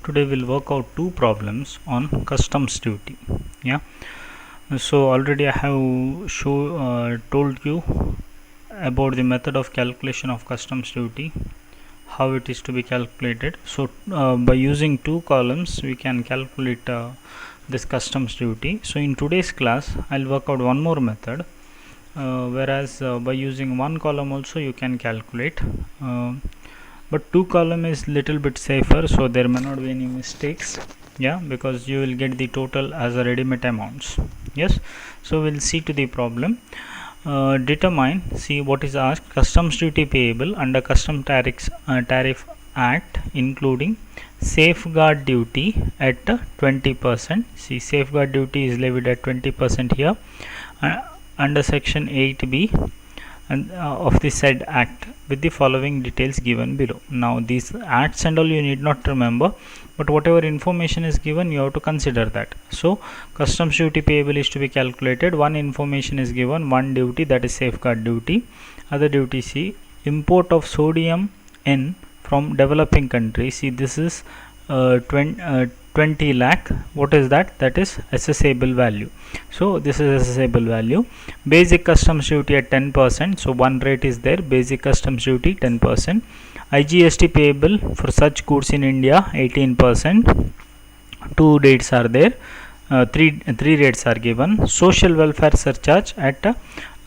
Today we'll work out two problems on customs duty. Yeah, so already I have told you about the method of calculation of customs duty, how it is to be calculated. So by using two columns we can calculate this customs duty. So in today's class I'll work out one more method, whereas by using one column also you can calculate, but two column is little bit safer, so there may not be any mistakes. Yeah, because you will get the total as a ready-made amounts. Yes, so we'll see to the problem. Determine, see what is asked: customs duty payable under tariff act, including safeguard duty at 20%. See, safeguard duty is levied at 20% here, under section 8b and of the said act, with the following details given below. Now these acts and all you need not remember, but whatever information is given you have to consider that. So customs duty payable is to be calculated. One information is given, one duty, that is safeguard duty. Other duty, see, import of sodium N from developing countries. See, this is 20 lakh. What is that? That is assessable value. So this is assessable value. Basic customs duty at 10%. So one rate is there, basic customs duty 10%. IGST payable for such goods in India 18%. Two rates are there. Three rates are given. Social welfare surcharge at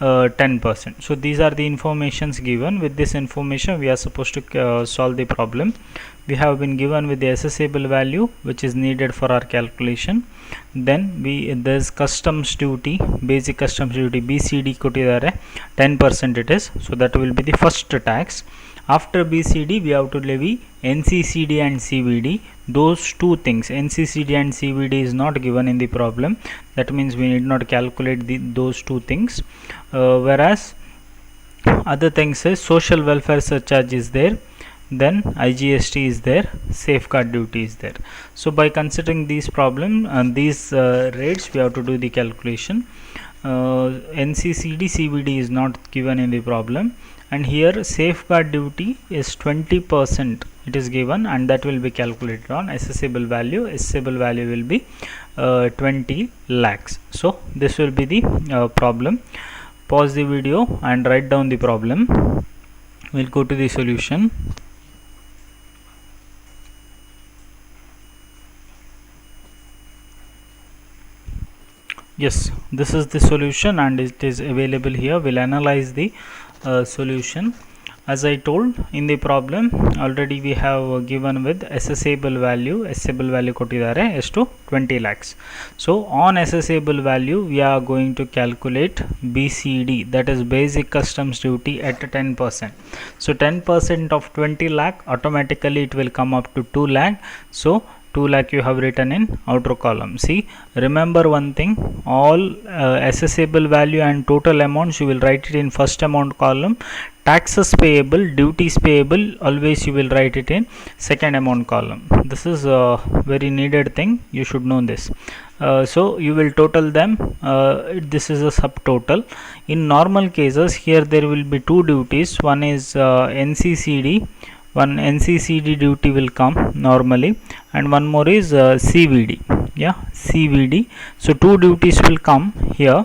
10%. So these are the informations given. With this information we are supposed to solve the problem. We have been given with the assessable value which is needed for our calculation. Then there's customs duty, basic customs duty BCD ಕೊಟ್ಟಿದ್ದಾರೆ 10% it is, so that will be the first tax. After BCD we have to levy NCCD and CVD. Those two things, NCCD and CVD, is not given in the problem. That means we need not calculate those two things, whereas other things is social welfare surcharge is there, then IGST is there, safeguard duty is there. So by considering these these rates, we have to do the calculation. NCCD CVD is not given in the problem, and here safeguard duty is 20% it is given, and that will be calculated on assessable value. Assessable value will be 20 lakhs. So this will be the problem. Pause the video and write down the problem. We'll go to the solution. Yes, this is the solution and it is available here. We'll analyze the solution. As I told in the problem, already we have given with assessable value ಕೊಟ್ಟಿದ್ದಾರೆ ಎಷ್ಟು 20 lakhs. So on assessable value we are going to calculate BCD, that is basic customs duty, at 10%. So 10% of 20 lakh, automatically it will come up to 2 lakh. So 2 lakh you have written in outer column. See, remember one thing, all assessable value and total amounts you will write it in first amount column. Taxes payable, duties payable, always you will write it in second amount column. This is a very needed thing, you should know this. So you will total them. This is a subtotal. In normal cases, here there will be two duties. One is NCCD. One NCCD duty will come normally, and one more is CVD. Yeah, CVD. So two duties will come here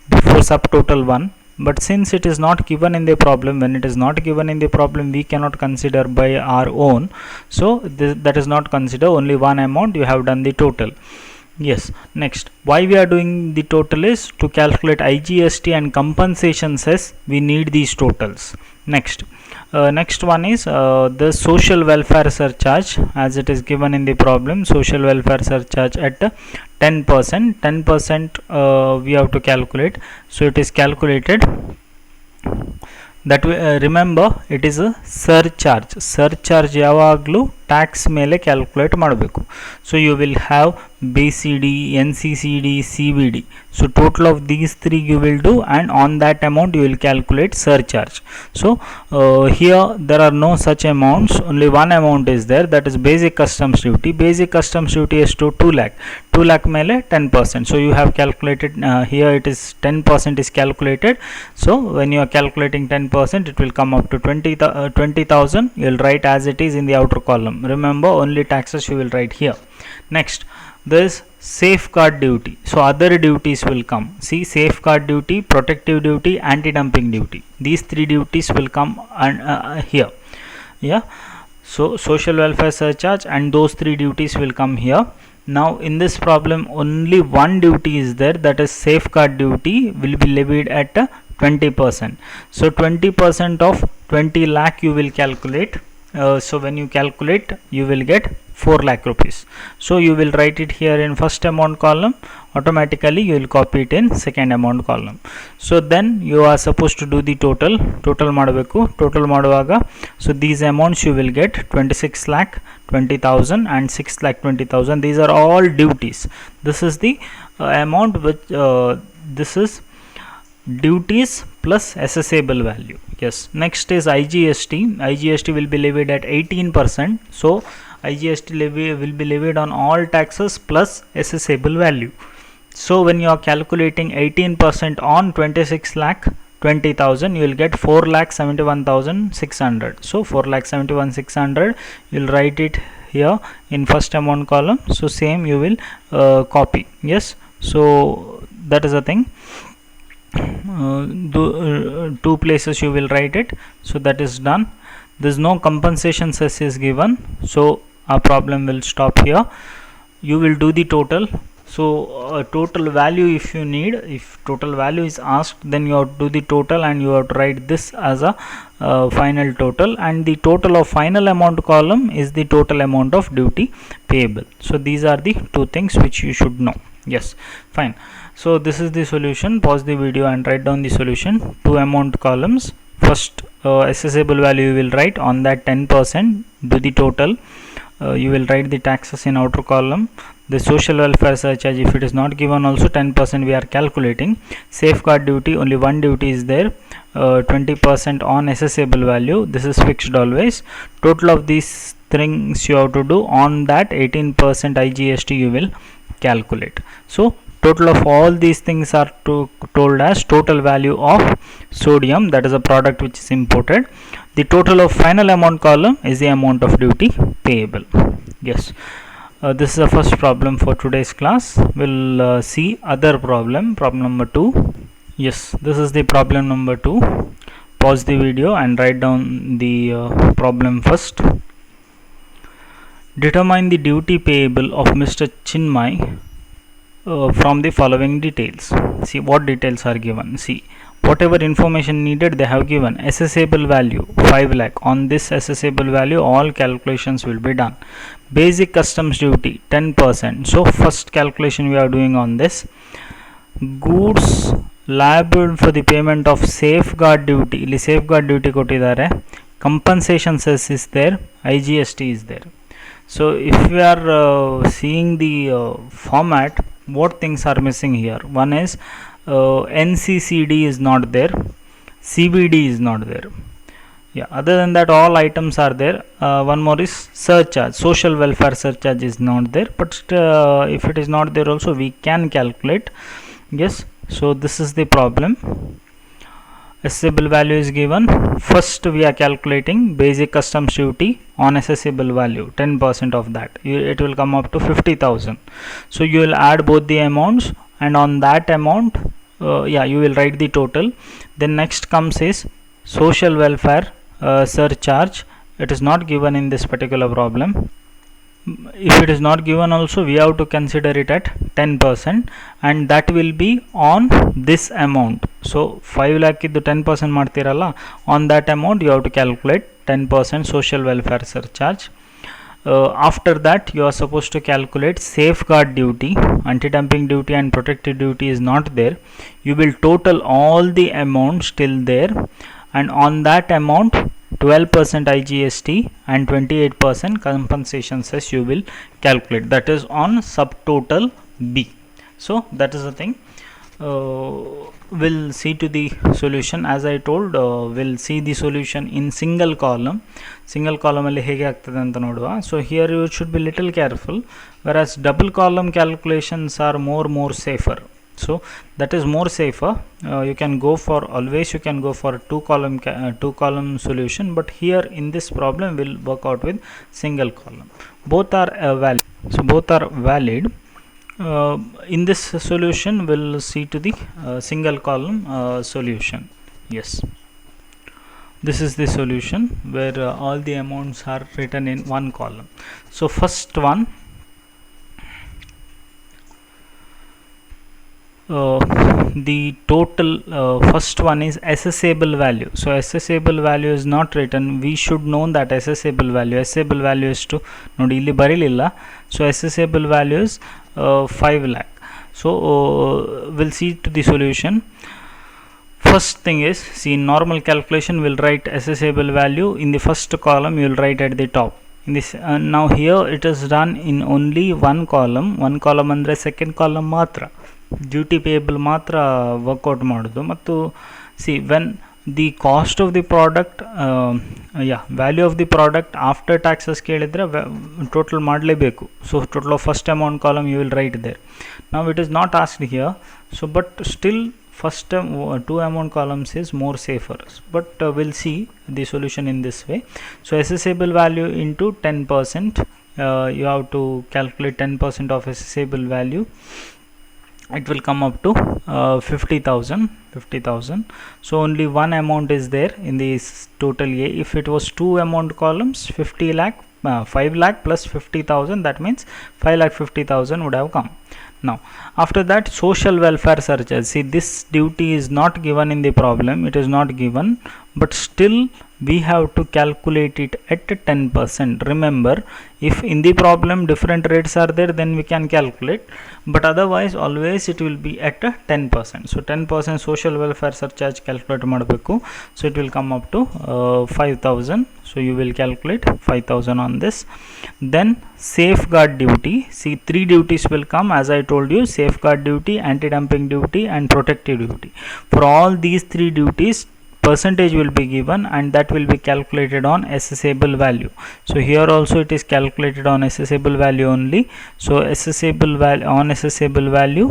before subtotal one, but since it is not given in the problem, when it is not given in the problem we cannot consider by our own. So that is not considered, only one amount you have done the total. Yes, next, why we are doing the total is to calculate IGST and compensation cess. We need these totals. Next one is the social welfare surcharge, as it is given in the problem. Social welfare surcharge at 10%. 10% we have to calculate. So it is calculated. That remember, it is a surcharge ಯಾವಾಗಲೂ tax ಮೇಲೆ calculate ಮಾಡಬೇಕು. So you will have BCD, NCCD, CVD. So total of these three you will do, and on that amount you will calculate surcharge. So here there are no such amounts, only one amount is there, that is basic customs duty. Basic customs duty is to 2 lakh. 2 lakh mele 10%. So you have calculated, here it is 10% is calculated. So when you are calculating 10%, it will come up to 20,000. You will write as it is in the outer column. problem. Remember, only taxes you will write here. Next, there is safeguard duty. So other duties will come. See, safeguard duty, protective duty, anti-dumping duty. These three duties will come here. Yeah. So social welfare surcharge and those three duties will come here. Now in this problem only one duty is there, that is safeguard duty will be levied at 20%. So 20% of 20 lakh you will calculate. So when you calculate you will get 4 lakh rupees. So you will write it here in first amount column, automatically you will copy it in second amount column. So then you are supposed to do the total ಮಾಡಬೇಕು. Total ಮಾಡುವಾಗ, so these amounts you will get 26 lakh 20,000 and 6 lakh 20,000. These are all duties. This is the amount which this is duties plus assessable value. Yes. Next is IGST. IGST will be levied at 18%. So IGST levy will be levied on all taxes plus assessable value. So when you are calculating 18% on 26 lakh 20,000, you will get 4,71,600. So 4,71,600 you will write it here in first amount column. So same you will copy. Yes. So that is the thing. Two places you will write it. So that is done. There is no compensation cess is given, so our problem will stop here. You will do the total. So total value, if you need, if total value is asked, then you have to do the total and you have to write this as a final total, and the total of final amount column is the total amount of duty payable. So these are the two things which you should know. Yes, fine. So this is the solution. Pause the video and write down the solution. Two amount columns. First assessable value you will write, on that 10% do the total. You will write the taxes in outer column. The social welfare surcharge, if it is not given, also 10% we are calculating. Safeguard duty, only one duty is there, 20% on assessable value. This is fixed always. Total of these things you have to do, on that 18% IGST you will calculate. So total of all these things are told as total value of sodium, that is a product which is imported. The total of final amount column is the amount of duty payable. Yes. This is the first problem for today's class. We'll see other problem number 2. Yes, this is the problem number 2. Pause the video and write down the problem first. Determine the duty payable of Mr. Chinmay from the following details. See what details are given. See, whatever information needed they have given. Assessable value 5 lakh. On this assessable value all calculations will be done. Basic customs duty 10%. So first calculation we are doing on this. Goods liable for the payment of safeguard duty. ಇಲ್ಲಿ safeguard duty ಕೊಟ್ಟಿದ್ದಾರೆ. Compensation cess is there. IGST is there. So if we are seeing the format, what things are missing here? One is NCCD is not there, CBD is not there. Yeah, other than that all items are there. One more is surcharge, social welfare surcharge is not there, but if it is not there also we can calculate. Yes, so this is the problem. Assessable value is given. First we are calculating basic customs duty on assessable value, 10% of that. It will come up to 50,000. So you will add both the amounts, and on that amount you will write the total. Then next comes is social welfare surcharge. It is not given in this particular problem. If it is not given also we have to consider it at 10%, and that will be on this amount. So 5 lakh iddu 10% ಮಾಡ್ತಿರಲ್ಲ, on that amount you have to calculate 10% social welfare surcharge. After that you are supposed to calculate safeguard duty. Anti-dumping duty and protective duty is not there. You will total all the amounts till there, and on that amount 12% IGST and 28% compensation cess you will calculate. That is on subtotal B. So that is the thing. We'll see to the solution. As I told, we'll see the solution in single column. Single column alli hege agtade anta noduva. So here you should be little careful, whereas double column calculations are more safer. so that is more safer. You can go for always you can go for two column solution, but here in this problem we'll work out with single column. Both are valid, so both are valid. In this solution we'll see to the single column solution. Yes, this is the solution where all the amounts are written in one column. So first one, the total first one is assessable value. So assessable value is not written. We should know that assessable value is to nodi illi barililla. So assessable value is 5 lakh. So we'll see to the solution. First thing is, see, in normal calculation we'll write assessable value in the first column, you will write at the top. In this now here it is done in only one column andre second column matra duty payable matra workout ಮಾಡುದು. ಮತ್ತು see, when the cost of the product value of the product after taxes ಕೇಳಿದ್ರೆ total ಮಾಡಲೇಬೇಕು. So total of first amount column you will write there. Now it is not asked here, so but still first two amount columns is more safer, but we'll see the solution in this way. So assessable value into 10%, you have to calculate 10% of assessable value. It will come up to 50,000. So only one amount is there in this total A. If it was two amount columns, 50 lakh 5 lakh plus 50,000, that means 5,50,000 would have come. Now after that, social welfare surcharge. See, this duty is not given in the problem, it is not given, but still we have to calculate it at 10%. Remember, if in the problem different rates are there, then we can calculate, but otherwise always it will be at 10%. So 10% social welfare surcharge calculate ಮಾಡಬೇಕು. So it will come up to 5,000. So you will calculate 5,000 on this. Then safeguard duty. See, three duties will come, as I told you: safeguard duty, anti-dumping duty, and protective duty. For all these three duties, percentage will be given, and that will be calculated on assessable value. So here also it is calculated on assessable value only. So assessable value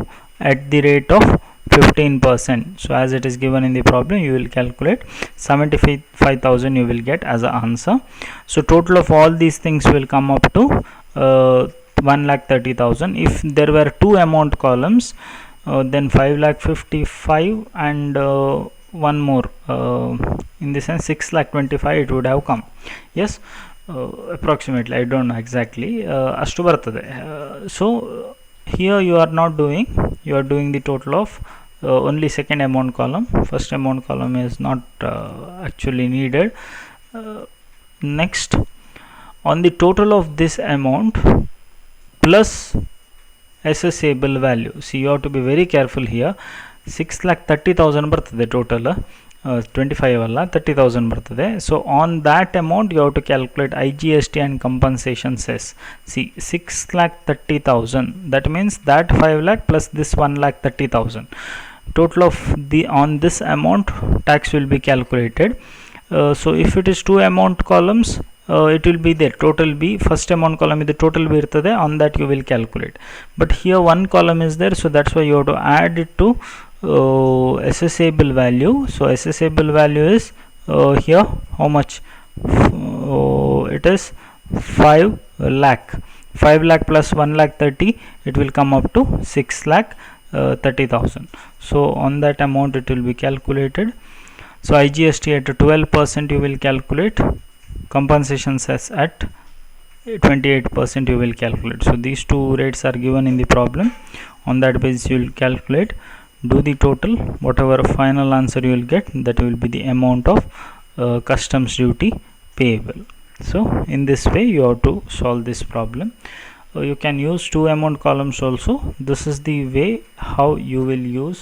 at the rate of 15%. So as it is given in the problem, you will calculate 75,000 you will get as an answer. So total of all these things will come up to 1,30,000. If there were two amount columns, then 5,55,000 and one more, in the sense 6,25,000 it would have come. Yes, approximately, I don't know exactly, ashtu bartade. So here you are not doing, you are doing the total of only second amount column. First amount column is not actually needed. Next, on the total of this amount plus assessable value, see, you have to be very careful here. 6,30,000 ಬರ್ತದೆ total, 25 ಅಲ್ಲ 30,000 ಬರ್ತದೆ. So on that amount you have to calculate IGST and compensation cess. See 6,30,000, that means that 5 lakh plus this 1,30,000. Total of the on this amount tax will be calculated. So if it is two amount columns, it will be there, total be first amount column is the total be irtade, on that you will calculate. But here one column is there, so that's why you have to add it to assessable value. So assessable value is here how much? It is 5 lakh. 5 lakh plus 1,30,000, it will come up to 6,30,000. So on that amount it will be calculated. So IGST at 12% you will calculate, compensation cess at 28% you will calculate. So these two rates are given in the problem. On that basis you will calculate, do the total, whatever final answer you will get, that will be the amount of customs duty payable. So in this way you have to solve this problem. You can use two amount columns also. This is the way how you will use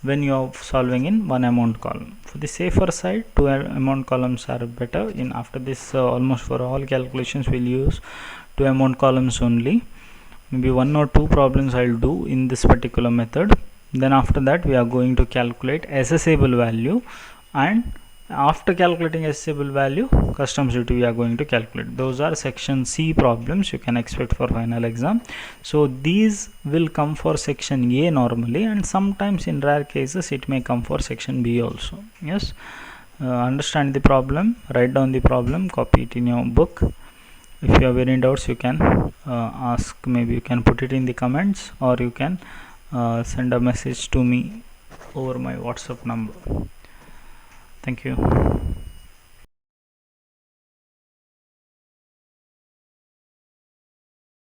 when you are solving in one amount column. For the safer side, two amount columns are better. In after this, almost for all calculations we'll use two amount columns only. Maybe one or two problems I'll do in this particular method. Then after that we are going to calculate assessable value and After calculating assessable value, customs duty we are going to calculate. Those are section C problems you can expect for final exam. So these will come for section A normally, and sometimes in rare cases it may come for section B also. Yes, understand the problem, write down the problem, copy it in your book. If you have any doubts, you can ask, maybe you can put it in the comments, or you can send a message to me over my WhatsApp number. Thank you.